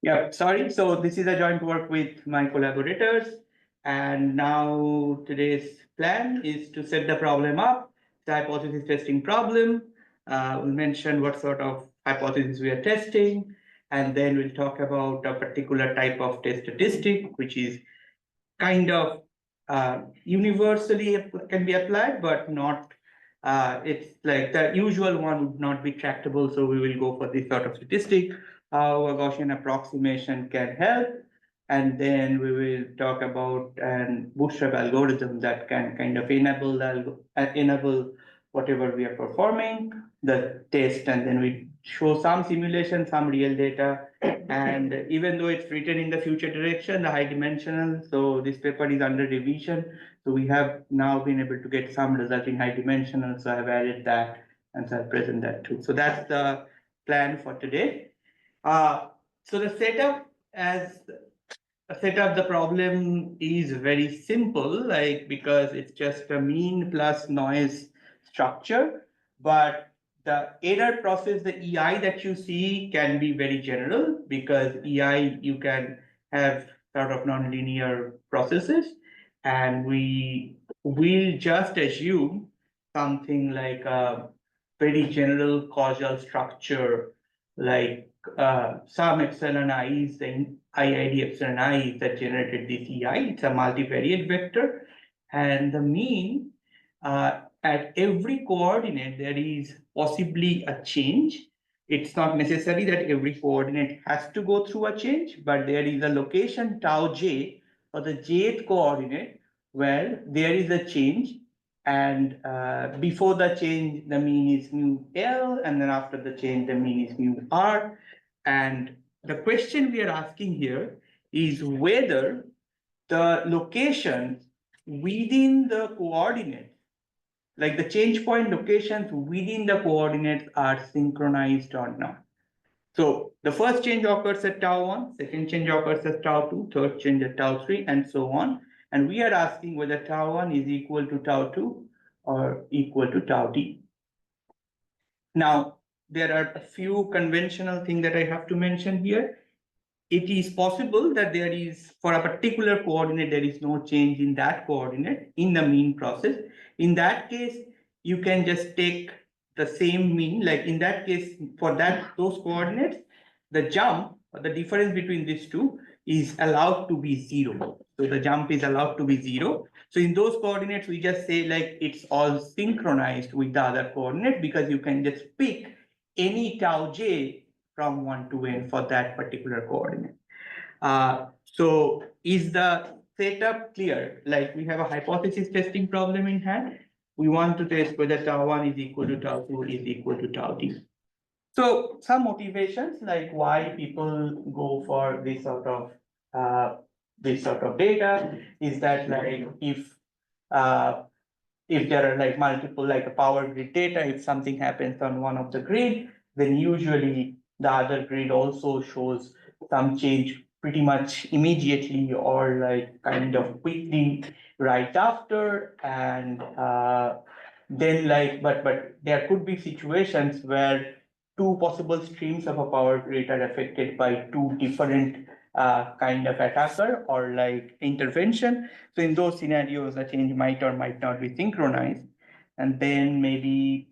Yeah, sorry. So this is a joint work with my collaborators. And now today's plan is to set the problem up, the hypothesis testing problem. We'll mention what sort of hypothesis we are testing. And then we'll talk about a particular type of test statistic, which is kind of universally can be applied, but not, it's like the usual one would not be tractable. So we will go for this sort of statistic, how a Gaussian approximation can help. And then we will talk about an bootstrap algorithm that can kind of enable whatever we are performing, the test, and then we show some simulation, some real data. And even though it's written in the future direction, the high dimensional, so this paper is under revision. So we have now been able to get some result in high dimensional. So I've added that and so I'll present that too. So that's the plan for today. So the setup as set up the problem is very simple, like because it's just a mean plus noise structure, but the error process, the EI that you see can be very general because EI you can have sort of nonlinear processes, and we will just assume something like a very general causal structure, like some epsilon I is the IID epsilon I that generated this EI. It's a multivariate vector, and the mean at every coordinate there is possibly a change. It's not necessary that every coordinate has to go through a change, but there is a location tau j for the jth coordinate where there is a change, and before the change the mean is mu L, and then after the change the mean is mu R. And the question we are asking here is whether the locations within the coordinates, like the change point locations within the coordinates, are synchronized or not. So the first change occurs at tau 1, second change occurs at tau 2, third change at tau 3, and so on. And we are asking whether tau 1 is equal to tau 2 or equal to tau d. Now, there are a few conventional things that I have to mention here. It is possible that there is, for a particular coordinate, there is no change in that coordinate in the mean process. In that case, you can just take the same mean, like in that case, for those coordinates, the jump or the difference between these two is allowed to be zero. So the jump is allowed to be zero. So in those coordinates, we just say like it's all synchronized with the other coordinate, because you can just pick any tau j from 1 to n for that particular coordinate. So is the setup clear? Like we have a hypothesis testing problem in hand. We want to test whether tau 1 is equal to tau 2 is equal to tau d. So some motivations, like why people go for this sort of data, is that like if there are like multiple, like a power grid data, if something happens on one of the grid, then usually the other grid also shows some change pretty much immediately or like kind of quickly right after. And then like, but there could be situations where two possible streams of a power grid are affected by two different kind of attacker or like intervention. So in those scenarios, the change might or might not be synchronized. And then maybe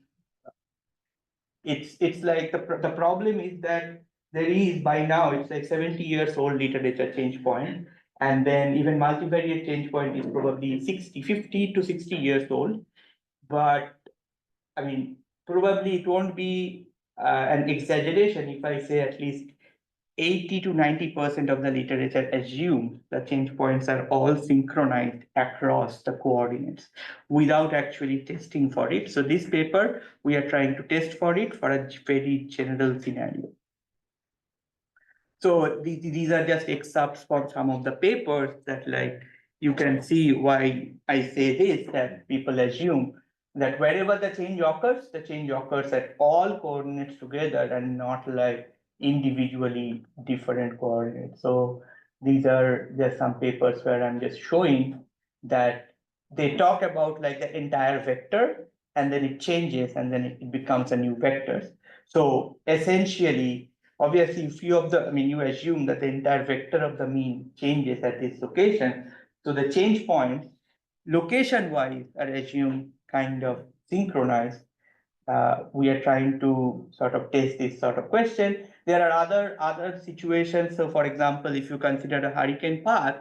it's like the problem is that there is, by now it's like 70 years old literature change point, and then even multivariate change point is probably 50 to 60 years old. But I mean, probably it won't be an exaggeration if I say at least 80 to 90% of the literature assumes the change points are all synchronized across the coordinates without actually testing for it. So this paper, we are trying to test for it for a very general scenario. So these are just excerpts from some of the papers that like you can see why I say this, that people assume that wherever the change occurs at all coordinates together and not like individually different coordinates. So these are just some papers where I'm just showing that they talk about like the entire vector and then it changes and then it becomes a new vector. So essentially, obviously few of the, you assume that the entire vector of the mean changes at this location. So the change points location wise are assumed kind of synchronized. We are trying to sort of test this sort of question. There are other situations. So for example, if you consider a hurricane path,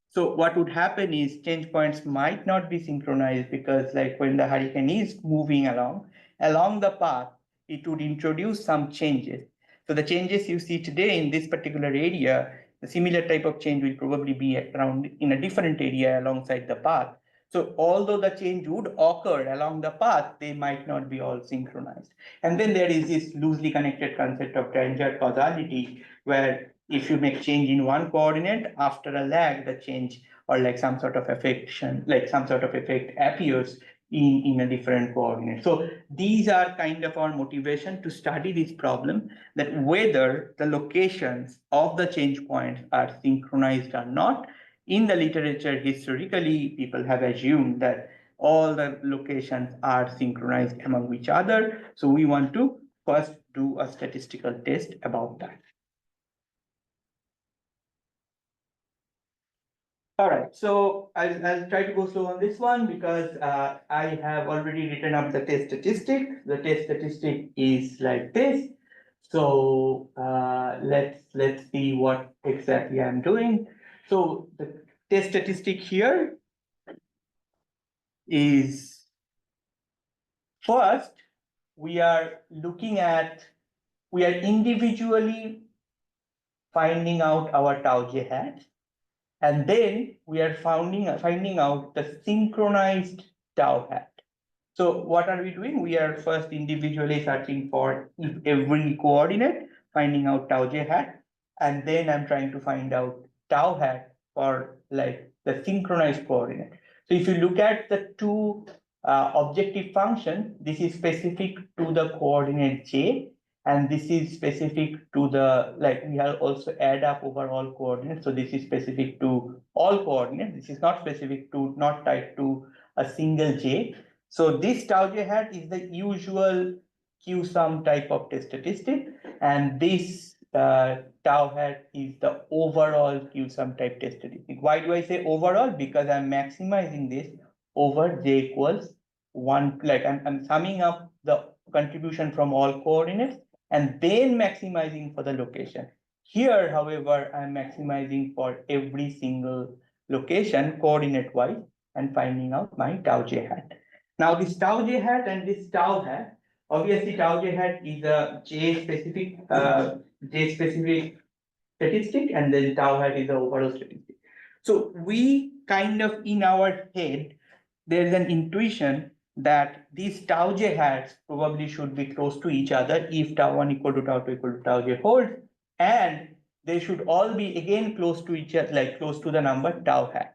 so what would happen is change points might not be synchronized, because like when the hurricane is moving along the path, it would introduce some changes. So the changes you see today in this particular area, the similar type of change will probably be around in a different area alongside the path. So although the change would occur along the path, they might not be all synchronized. And then there is this loosely connected concept of tangent causality, where if you make change in one coordinate, after a lag, the change or like some sort of effect appears in a different coordinate. So these are kind of our motivation to study this problem, that whether the locations of the change points are synchronized or not. In the literature, historically, people have assumed that all the locations are synchronized among each other. So we want to first do a statistical test about that. All right, so I'll try to go slow on this one, because I have already written up the test statistic. The test statistic is like this. So let's see what exactly I'm doing. So the test statistic here is, first we are individually finding out our tau j hat. And then we are finding out the synchronized tau hat. So what are we doing? We are first individually searching for every coordinate, finding out tau j hat, and then I'm trying to find out tau hat for like the synchronized coordinate. So if you look at the two objective function, this is specific to the coordinate j, and this is specific to the, like we have also add up over all coordinates. So this is specific to all coordinates. This is not specific to, not tied to a single j. So this tau j hat is the usual Q sum type of test statistic, and this tau hat is the overall Q sum type test statistic. Why do I say overall? Because I'm maximizing this over j equals 1, like I'm summing up the contribution from all coordinates and then maximizing for the location. Here, however, I'm maximizing for every single location coordinate wise and finding out my tau j hat. Now this tau j hat and this tau hat, obviously tau j hat is a j specific statistic, and then tau hat is the overall statistic. So we kind of in our head, there is an intuition that these tau j hats probably should be close to each other if tau 1 equal to tau 2 equal to tau j holds, and they should all be again close to each other, like close to the number tau hat.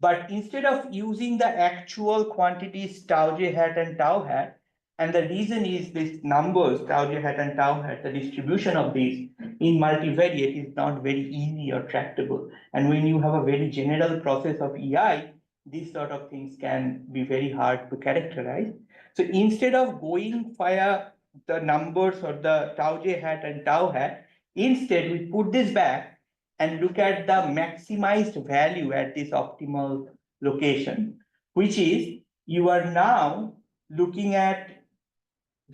But instead of using the actual quantities tau j hat and tau hat, and the reason is these numbers, tau j hat and tau hat, the distribution of these in multivariate is not very easy or tractable. And when you have a very general process of EI, these sort of things can be very hard to characterize. So instead of going via the numbers or the tau j hat and tau hat, instead we put this back and look at the maximized value at this optimal location, which is you are now looking at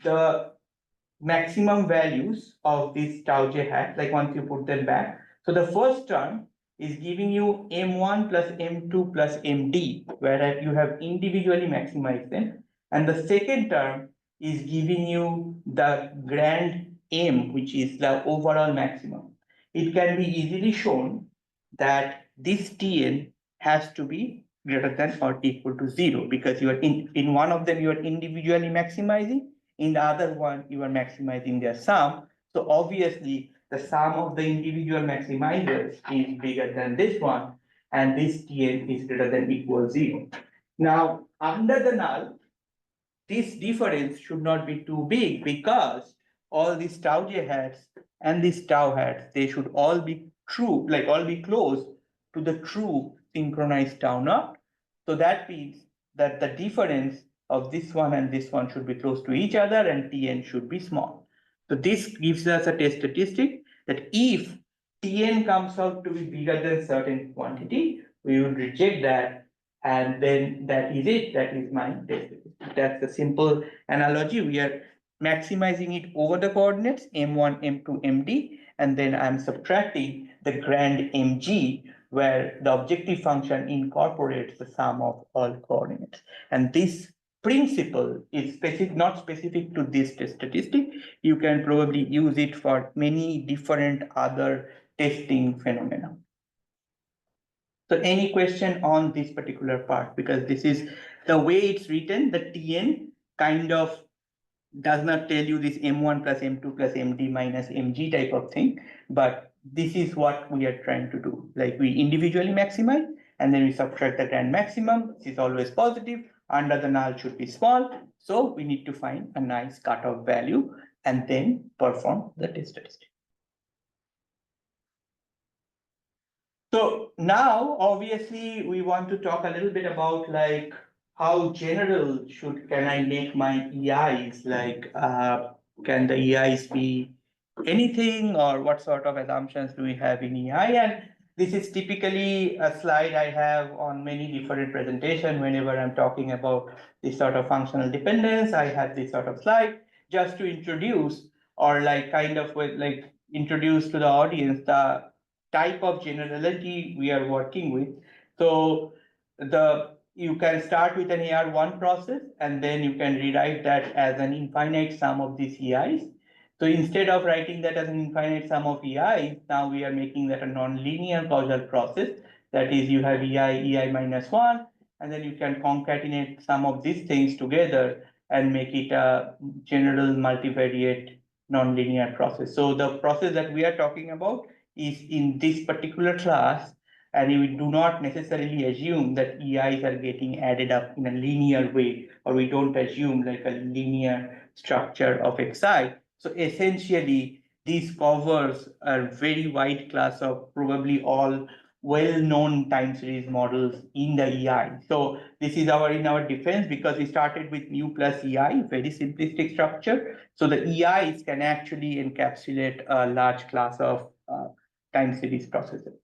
the maximum values of this tau j hat, like once you put them back. So the first term is giving you M1 plus M2 plus MD, where you have individually maximized them. And the second term is giving you the grand M, which is the overall maximum. It can be easily shown that this Tn has to be greater than or equal to 0, because you are in one of them you are individually maximizing, in the other one you are maximizing their sum. So obviously the sum of the individual maximizers is bigger than this one, and this Tn is greater than equal 0. Now under the null, this difference should not be too big, because all these tau j hats and these tau hats, they should all be true, like all be close to the true synchronized tau naught. So that means that the difference of this one and this one should be close to each other, and Tn should be small. So this gives us a test statistic that if Tn comes out to be bigger than certain quantity, we would reject that, and then that is it. That is my test statistic. That's the simple analogy. We are maximizing it over the coordinates m1, m2, md, and then I'm subtracting the grand mg, where the objective function incorporates the sum of all coordinates. And this principle is specific, not specific to this test statistic. You can probably use it for many different other testing phenomena. So any question on this particular part? Because this is the way it's written, the Tn kind of does not tell you this m1 plus m2 plus md minus mg type of thing, but this is what we are trying to do. Like we individually maximize and then we subtract the grand maximum. This is always positive. Under the null should be small. So we need to find a nice cutoff value and then perform the test statistic. So now, obviously, we want to talk a little bit about like how general can I make my EIs? Like, can the EIs be anything, or what sort of assumptions do we have in EI? And this is typically a slide I have on many different presentations. Whenever I'm talking about this sort of functional dependence, I have this sort of slide just to introduce, or like kind of like introduce to the audience the type of generality we are working with. So you can start with an AR1 process, and then you can rewrite that as an infinite sum of these EIs. So instead of writing that as an infinite sum of EIs, now we are making that a non-linear causal process. That is, you have EI minus 1, and then you can concatenate some of these things together and make it a general multivariate non-linear process. So the process that we are talking about is in this particular class, and we do not necessarily assume that EIs are getting added up in a linear way, or we don't assume like a linear structure of Xi. So essentially, this covers a very wide class of probably all well-known time series models in the EI. So this is in our defense, because we started with mu plus EI, very simplistic structure. So the EIs can actually encapsulate a large class of time series processes.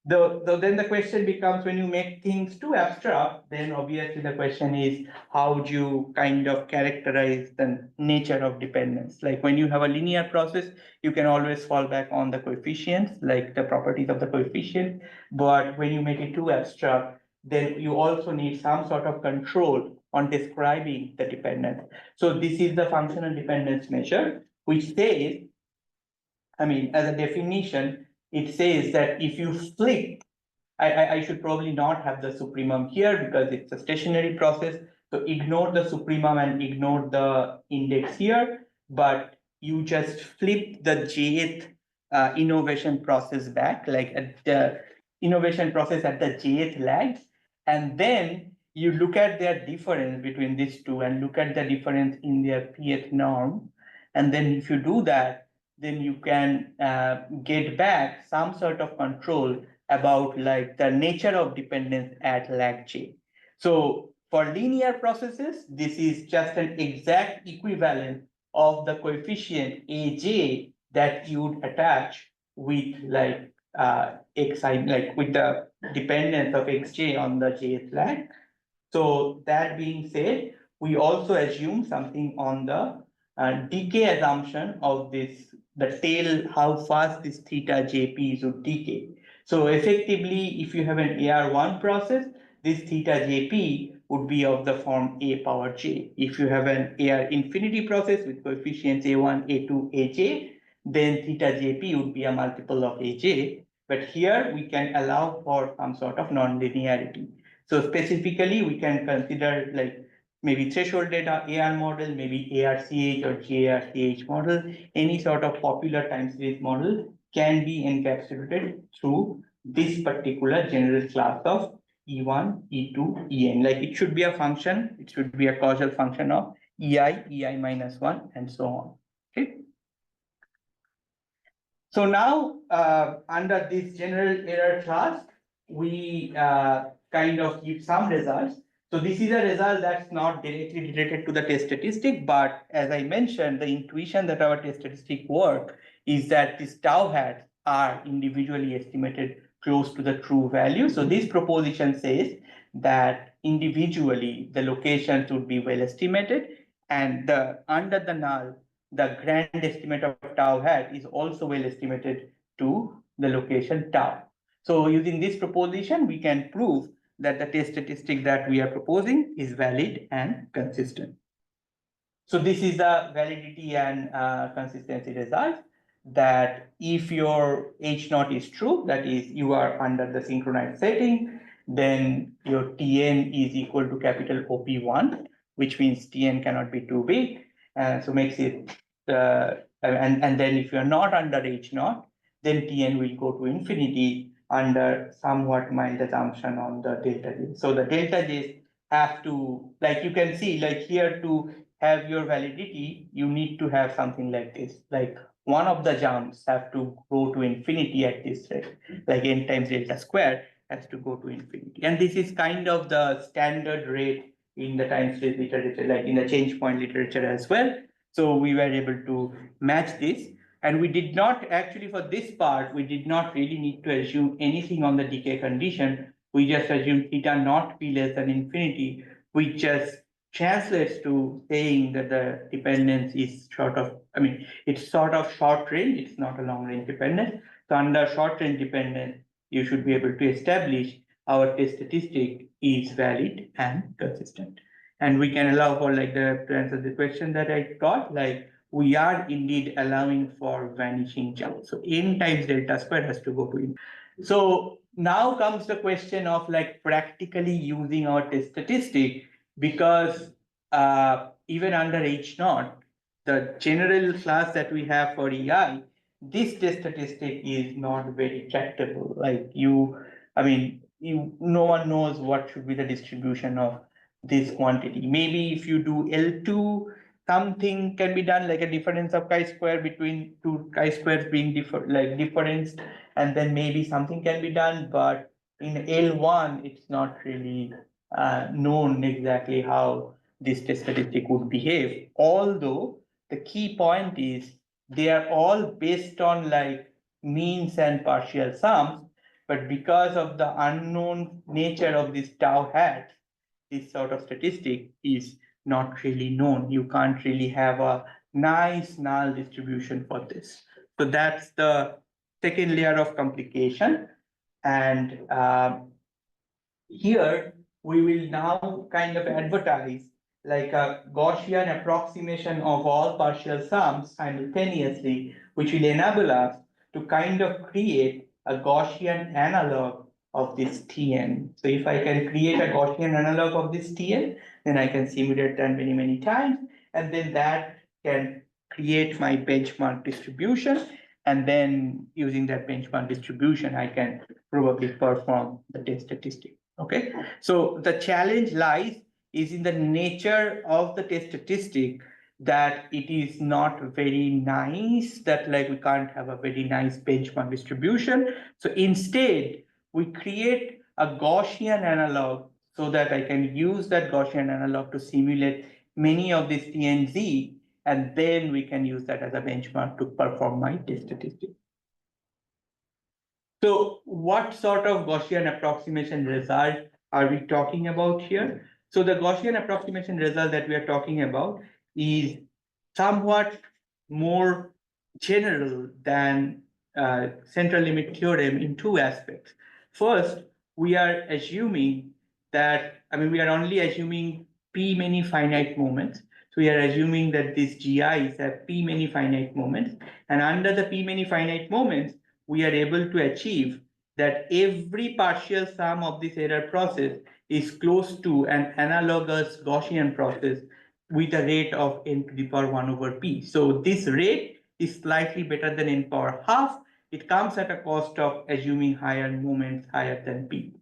Then the question becomes, when you make things too abstract, then obviously the question is, how do you kind of characterize the nature of dependence? Like when you have a linear process, you can always fall back on the coefficients, like the properties of the coefficient. But when you make it too abstract, then you also need some sort of control on describing the dependence. So this is the functional dependence measure, which says, as a definition, it says that if you flip, I should probably not have the supremum here because it's a stationary process. So ignore the supremum and ignore the index here, but you just flip the jth innovation process back, like at the innovation process at the jth lag, and then you look at their difference between these two and look at the difference in their pth norm. And then if you do that, then you can get back some sort of control about like the nature of dependence at lag j. So for linear processes, this is just an exact equivalent of the coefficient aj that you would attach with like xi, like with the dependence of xj on the jth lag. So that being said, we also assume something on the decay assumption of this, the tail, how fast this theta jp would decay. So effectively, if you have an AR1 process, this theta jp would be of the form a power j. If you have an AR infinity process with coefficients a1, a2, aj, then theta jp would be a multiple of aj. But here we can allow for some sort of non-linearity. So specifically, we can consider like maybe threshold data AR model, maybe ARCH or JRCH model, any sort of popular time series model can be encapsulated through this particular general class of E1, E2, En. Like it should be a function, it should be a causal function of EI, EI minus 1, and so on. Okay. So now, under this general error class, we kind of give some results. So this is a result that's not directly related to the test statistic, but as I mentioned, the intuition that our test statistic work is that these tau hats are individually estimated close to the true value. So this proposition says that individually the locations would be well estimated, and under the null, the grand estimate of tau hat is also well estimated to the location tau. So using this proposition, we can prove that the test statistic that we are proposing is valid and consistent. So this is the validity and consistency result, that if your H naught is true, that is you are under the synchronized setting, then your Tn is equal to capital OP1, which means Tn cannot be too big. So makes it, and then if you're not under H naught, then Tn will go to infinity under somewhat mild assumption on the delta J. So the delta J's have to, like you can see, like here to have your validity, you need to have something like this. Like one of the jumps have to go to infinity at this rate, like n times delta square has to go to infinity. And this is kind of the standard rate in the time series literature, like in the change point literature as well. So we were able to match this. And we did not actually, for this part, we did not really need to assume anything on the decay condition. We just assumed theta not be less than infinity, which just translates to saying that the dependence is it's sort of short range, it's not a long range dependence. So under short range dependence, you should be able to establish our test statistic is valid and consistent. And we can allow for like to answer the question that I got, like we are indeed allowing for vanishing jump. So n times delta square has to go to in. So now comes the question of like practically using our test statistic, because even under H naught, the general class that we have for EI, this test statistic is not very tractable. Like no one knows what should be the distribution of this quantity. Maybe if you do L2, something can be done, like a difference of chi-square between two chi-squares being differenced, and then maybe something can be done. But in L1, it's not really known exactly how this test statistic would behave. Although the key point is they are all based on like means and partial sums, but because of the unknown nature of this tau hat, this sort of statistic is not really known. You can't really have a nice null distribution for this. So that's the second layer of complication. And here we will now kind of advertise like a Gaussian approximation of all partial sums simultaneously, which will enable us to kind of create a Gaussian analog of this Tn. So if I can create a Gaussian analog of this Tn, then I can simulate that many, many times, and then that can create my benchmark distribution. And then using that benchmark distribution, I can probably perform the test statistic. Okay, so the challenge lies is in the nature of the test statistic, that it is not very nice, that like we can't have a very nice benchmark distribution. So instead, we create a Gaussian analog so that I can use that Gaussian analog to simulate many of these TNZ, and then we can use that as a benchmark to perform my test statistic. So what sort of Gaussian approximation result are we talking about here? So the Gaussian approximation result that we are talking about is somewhat more general than central limit theorem in two aspects. First, we are assuming that, we are only assuming p many finite moments. So we are assuming that these GIs have p many finite moments, and under the p many finite moments, we are able to achieve that every partial sum of this error process is close to an analogous Gaussian process with a rate of n to the power 1 over p. So this rate is slightly better than n power half. It comes at a cost of assuming higher moments higher than p.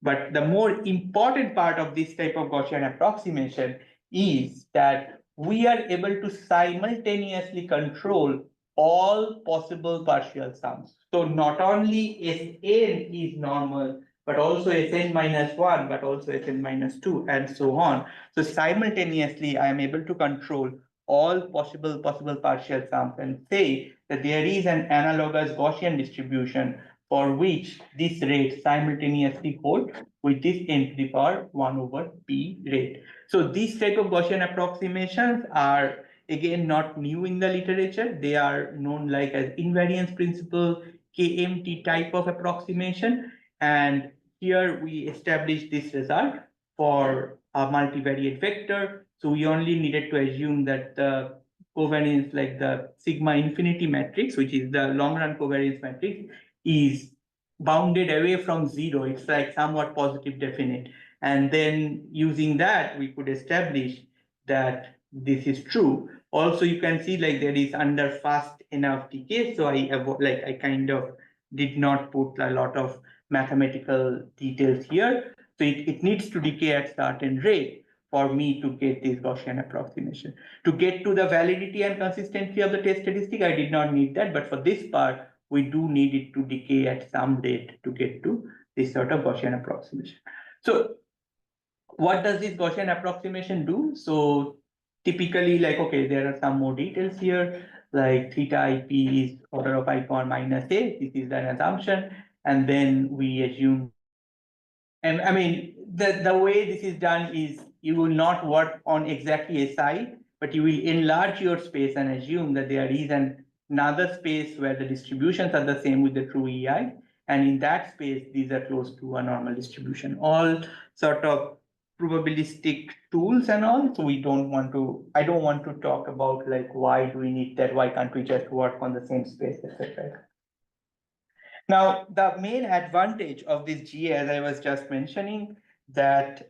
But the more important part of this type of Gaussian approximation is that we are able to simultaneously control all possible partial sums. So not only Sn is normal, but also Sn minus 1, but also Sn minus 2, and so on. So simultaneously, I am able to control all possible partial sums and say that there is an analogous Gaussian distribution for which this rate simultaneously hold with this n to the power 1 over p rate. So these type of Gaussian approximations are again not new in the literature. They are known like as invariance principle, KMT type of approximation, and here we establish this result for a multivariate vector. So we only needed to assume that the covariance, like the sigma infinity matrix, which is the long run covariance matrix, is bounded away from zero. It's like somewhat positive definite. And then using that, we could establish that this is true. Also, you can see like there is under fast enough decay. So I kind of did not put a lot of mathematical details here. So it needs to decay at certain rate for me to get this Gaussian approximation. To get to the validity and consistency of the test statistic, I did not need that. But for this part, we do need it to decay at some rate to get to this sort of Gaussian approximation. So what does this Gaussian approximation do? So typically, like, okay, there are some more details here, like theta ip is order of I power minus a. This is an assumption. And then we assume that, and I mean, the way this is done is you will not work on exactly SI, but you will enlarge your space and assume that there is another space where the distributions are the same with the true EI. And in that space, these are close to a normal distribution. All sort of probabilistic tools and all. So I don't want to talk about like why do we need that, why can't we just work on the same space, etc. Now, the main advantage of this GA, as I was just mentioning, that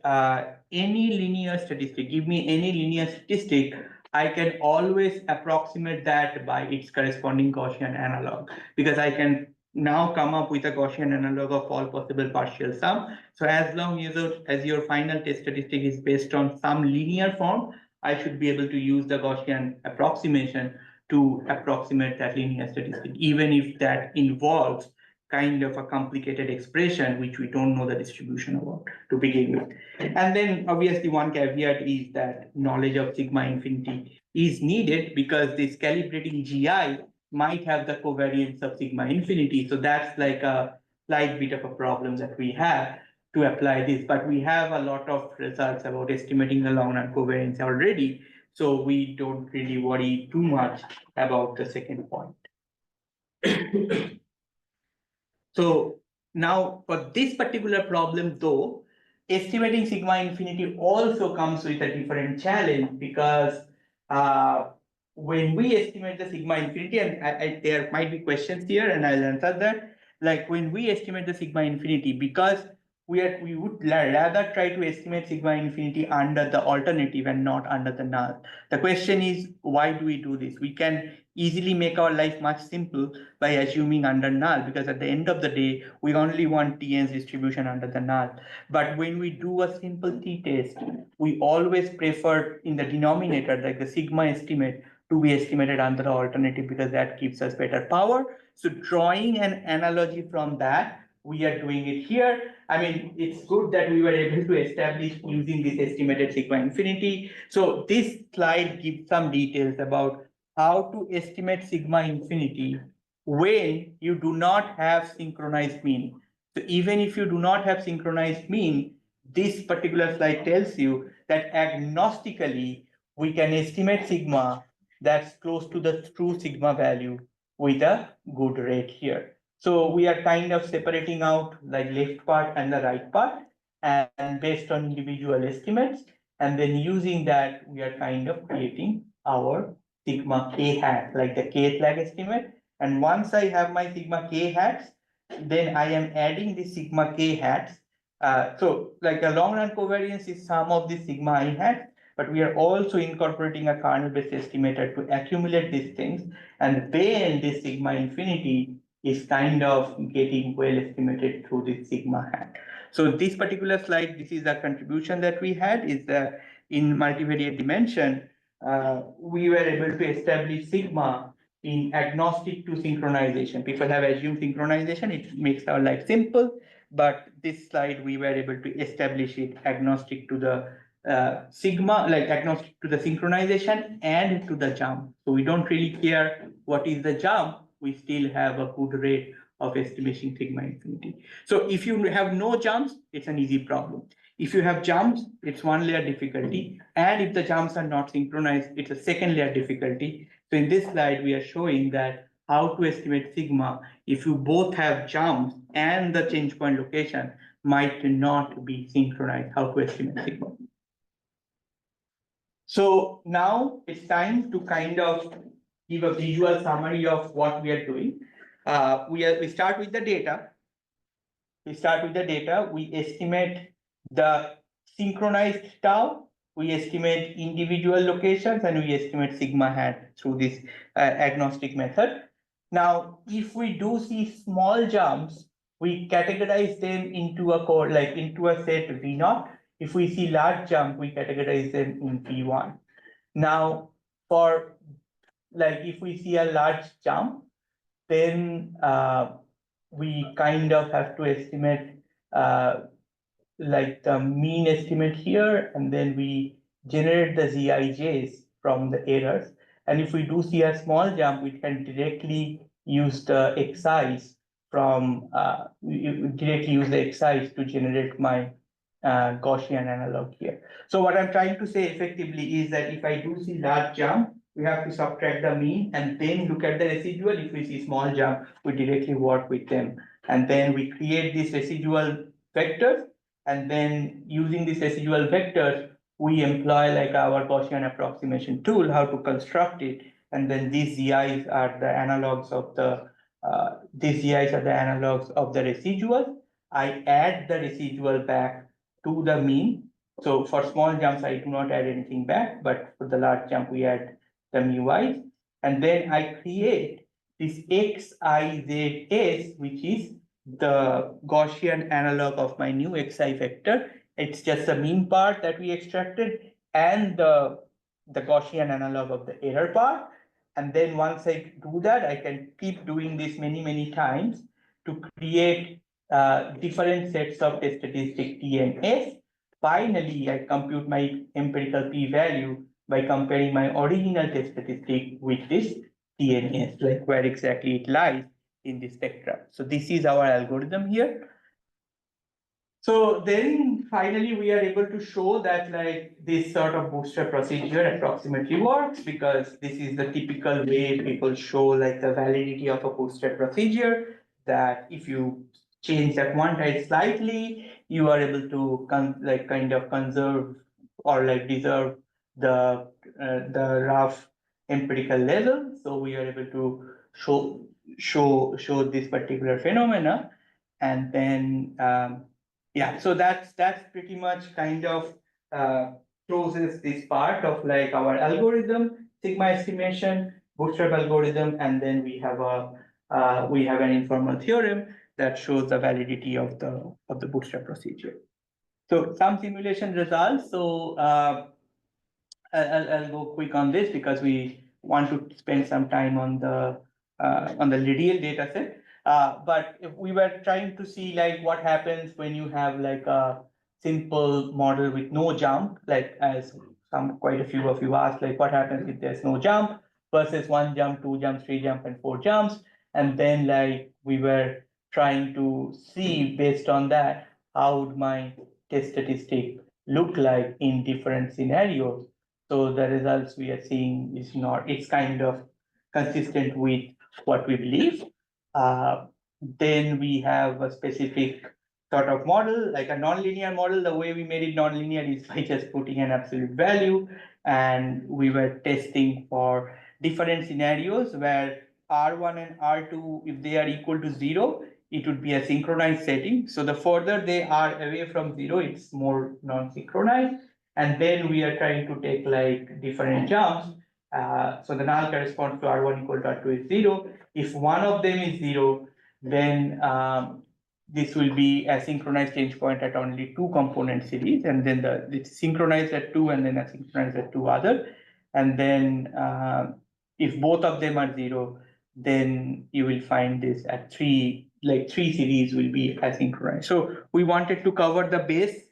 any linear statistic, give me any linear statistic, I can always approximate that by its corresponding Gaussian analog, because I can now come up with a Gaussian analog of all possible partial sum. So as long as your final test statistic is based on some linear form, I should be able to use the Gaussian approximation to approximate that linear statistic, even if that involves kind of a complicated expression which we don't know the distribution about to begin with. And then obviously one caveat is that knowledge of sigma infinity is needed because this calibrating GI might have the covariance of sigma infinity. So that's like a slight bit of a problem that we have to apply this, but we have a lot of results about estimating the long run covariance already. So we don't really worry too much about the second point. So now for this particular problem though, estimating sigma infinity also comes with a different challenge because when we estimate the sigma infinity, and there might be questions here and I'll answer that, like when we estimate the sigma infinity, because we would rather try to estimate sigma infinity under the alternative and not under the null. The question is, why do we do this? We can easily make our life much simple by assuming under null, because at the end of the day, we only want Tn's distribution under the null. But when we do a simple t-test, we always prefer in the denominator, like the sigma estimate, to be estimated under the alternative because that gives us better power. So drawing an analogy from that, we are doing it here. I mean, it's good that we were able to establish using this estimated sigma infinity. So this slide gives some details about how to estimate sigma infinity when you do not have synchronized mean. So even if you do not have synchronized mean, this particular slide tells you that agnostically we can estimate sigma that's close to the true sigma value with a good rate here. So we are kind of separating out like left part and the right part, and based on individual estimates, and then using that we are kind of creating our sigma k hat, like the k flag estimate. And once I have my sigma k hats, then I am adding the sigma k hats. So like a long run covariance is sum of the sigma I hats, but we are also incorporating a kernel based estimator to accumulate these things. And then this sigma infinity is kind of getting well estimated through this sigma hat. So this particular slide, this is a contribution that we had, is that in multivariate dimension, we were able to establish sigma in agnostic to synchronization. People have assumed synchronization, it makes our life simple, but this slide we were able to establish it agnostic to the sigma, like agnostic to the synchronization and to the jump. So we don't really care what is the jump, we still have a good rate of estimation sigma infinity. So if you have no jumps, it's an easy problem. If you have jumps, it's one layer difficulty. And if the jumps are not synchronized, it's a second layer difficulty. So in this slide, we are showing that how to estimate sigma if you both have jumps and the change point location might not be synchronized, how to estimate sigma. So now it's time to kind of give a visual summary of what we are doing. We start with the data. We estimate the synchronized tau, we estimate individual locations, and we estimate sigma hat through this agnostic method. Now, if we do see small jumps, we categorize them into a code, like into a set V0. If we see large jump, we categorize them in V1. Now, for like if we see a large jump, then we kind of have to estimate like the mean estimate here, and then we generate the zijs from the errors. And if we do see a small jump, we can directly use the xi's from directly use the xi's to generate my Gaussian analog here. So what I'm trying to say effectively is that if I do see large jump, we have to subtract the mean and then look at the residual. If we see small jump, we directly work with them. And then we create these residual vectors. And then using these residual vectors, we employ like our Gaussian approximation tool, how to construct it. And then these ZIs are the analogs of the residual. I add the residual back to the mean. So for small jumps, I do not add anything back, but for the large jump, we add the mui's. And then I create this xizs, which is the Gaussian analog of my new xi vector. It's just the mean part that we extracted and the Gaussian analog of the error part. And then once I do that, I can keep doing this many times to create different sets of test statistic T and S. Finally, I compute my empirical p-value by comparing my original test statistic with this T and S, like where exactly it lies in the spectrum. So this is our algorithm here. So then finally we are able to show that like this sort of bootstrap procedure approximately works, because this is the typical way people show like the validity of a bootstrap procedure, that if you change that quantized slightly, you are able to kind of conserve or like deserve the rough empirical level. So we are able to show this particular phenomena. And then yeah, so that's pretty much kind of closes this part of like our algorithm, sigma estimation, bootstrap algorithm, and then we have an informal theorem that shows the validity of the bootstrap procedure. So some simulation results. So I'll go quick on this because we want to spend some time on the real data set. But if we were trying to see like what happens when you have like a simple model with no jump, like as quite a few of you asked, like what happens if there's no jump versus 1 jump, 2 jumps, 3 jump, and 4 jumps. And then like we were trying to see based on that, how would my test statistic look like in different scenarios. So the results we are seeing is not, it's kind of consistent with what we believe. Then we have a specific sort of model, like a nonlinear model. The way we made it nonlinear is by just putting an absolute value, and we were testing for different scenarios where R1 and R2, if they are equal to 0, it would be a synchronized setting. So the further they are away from 0, it's more non-synchronized. And then we are trying to take like different jumps. So the null corresponds to R1 equal to R2 is 0. If one of them is 0, then this will be a synchronized change point at only 2 component series, and then it's synchronized at 2 and then asynchronized at 2 other. And then if both of them are 0, then you will find this at 3, like 3 series will be asynchronous. So we wanted to cover the base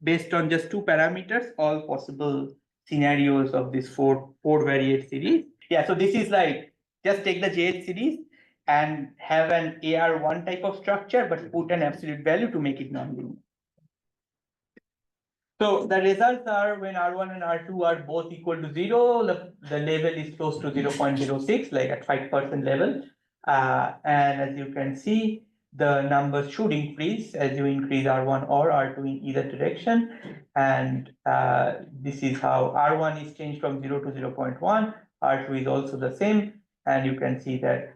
based on just 2 parameters, all possible scenarios of this four variate series. Yeah, so this is like, just take the JH series and have an AR1 type of structure, but put an absolute value to make it nonlinear. So the results are when R1 and R2 are both equal to 0, the level is close to 0.06, like at 5% level. And as you can see, the numbers should increase as you increase R1 or R2 in either direction. And this is how R1 is changed from 0 to 0.1, R2 is also the same. And you can see that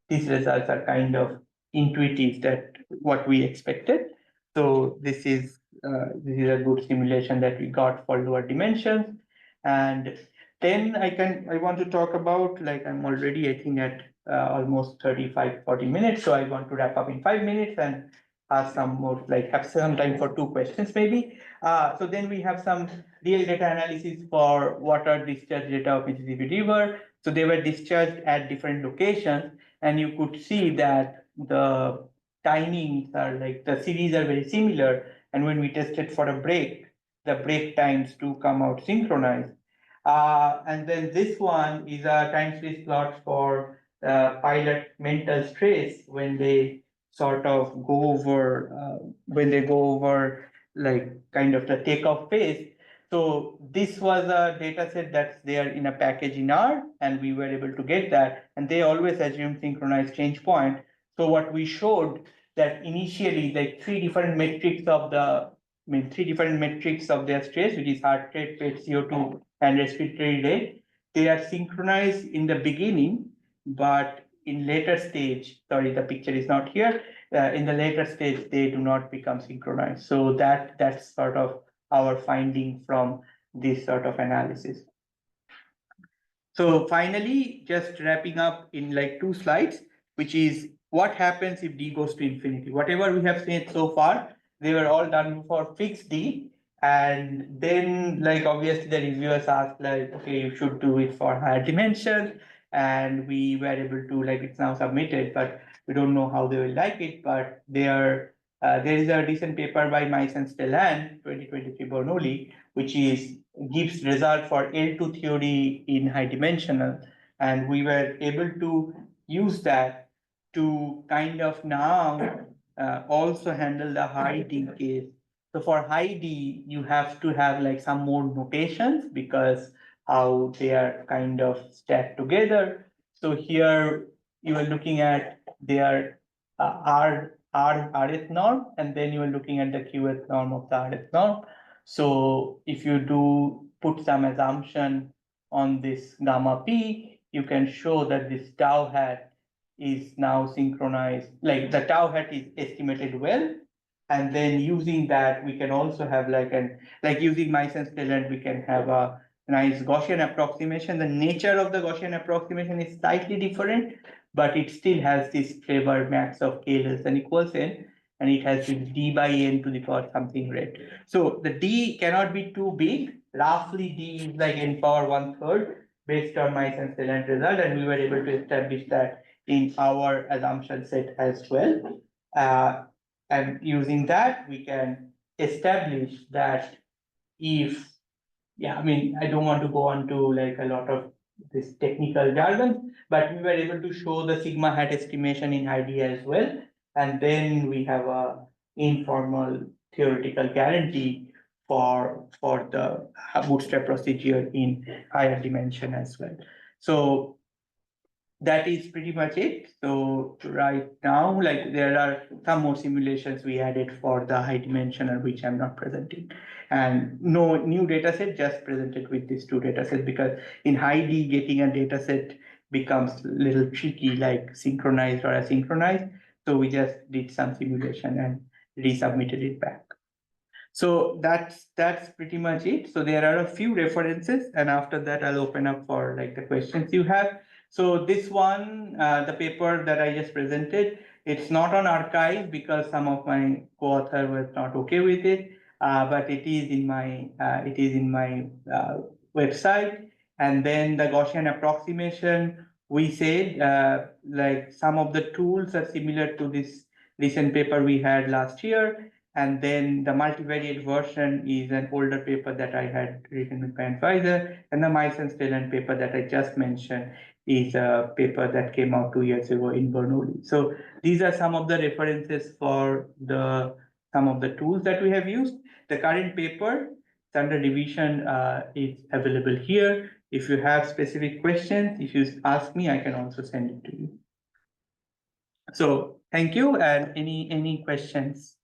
these results are kind of intuitive, that what we expected. So this is a good simulation that we got for lower dimensions. And then I want to talk about, like, I'm already, I think, at almost 35-40 minutes. So I want to wrap up in 5 minutes and ask some more, like, have some time for 2 questions maybe. So then we have some real data analysis for water discharge data of Mississippi River. So they were discharged at different locations, and you could see that the timings are, like, the series are very similar. And when we tested for a break, the break times do come out synchronized. And then this one is a time series plot for pilot mental stress when they sort of go over, like, kind of the takeoff phase. So this was a data set that's there in a package in R, and we were able to get that. And they always assume synchronized change point. So what we showed, that initially, like, three different metrics of their stress, which is heart rate, PET, CO2, and respiratory rate, they are synchronized in the beginning, but in later stage, sorry, the picture is not here. In the later stage, they do not become synchronized. So that's sort of our finding from this sort of analysis. So finally, just wrapping up in like 2 slides, which is what happens if d goes to infinity. Whatever we have said so far, they were all done for fixed d. And then, like, obviously the reviewers asked, like, okay, you should do it for higher dimension. And we were able to, like, it's now submitted, but we don't know how they will like it. But there is a recent paper by Mice and Stellan, 2023 Bernoulli, which gives result for L2 theory in high dimensional. And we were able to use that to kind of now also handle the high D case. So for high D, you have to have, like, some more notations because how they are kind of stacked together. So here you are looking at their RS norm, and then you are looking at the QS norm of the RS norm. So if you do put some assumption on this gamma p, you can show that this tau hat is now synchronized, like the tau hat is estimated well. And then using that, we can also have like using Mice and Stellan, we can have a nice Gaussian approximation. The nature of the Gaussian approximation is slightly different, but it still has this clever max of k less than equals n, and it has this d by n to the power something rate. So the d cannot be too big. Roughly d is like n power 1/3 based on Mice and Stellan result, and we were able to establish that in our assumption set as well. And using that, we can establish that if, yeah, I mean, I don't want to go on to like a lot of this technical jargon, but we were able to show the sigma hat estimation in ID as well. And then we have a informal theoretical guarantee for the bootstrap procedure in higher dimension as well. So that is pretty much it. So right now, like, there are some more simulations we added for the high dimensional, which I'm not presenting, and no new data set, just presented with these 2 data sets, because in high D getting a data set becomes a little tricky, like synchronized or asynchronized. So we just did some simulation and resubmitted it back. So that's pretty much it. So there are a few references, and after that I'll open up for like the questions you have. So this one, the paper that I just presented, it's not on archive because some of my co-author was not okay with it, but it is in my website. And then the Gaussian approximation, we said like some of the tools are similar to this recent paper we had last year. And then the multivariate version is an older paper that I had written with my advisor. And the Mice and Stellan paper that I just mentioned is a paper that came out 2 years ago in Bernoulli. So these are some of the references for some of the tools that we have used. The current paper under revision is available here. If you have specific questions, if you ask me, I can also send it to you. So thank you, and any questions?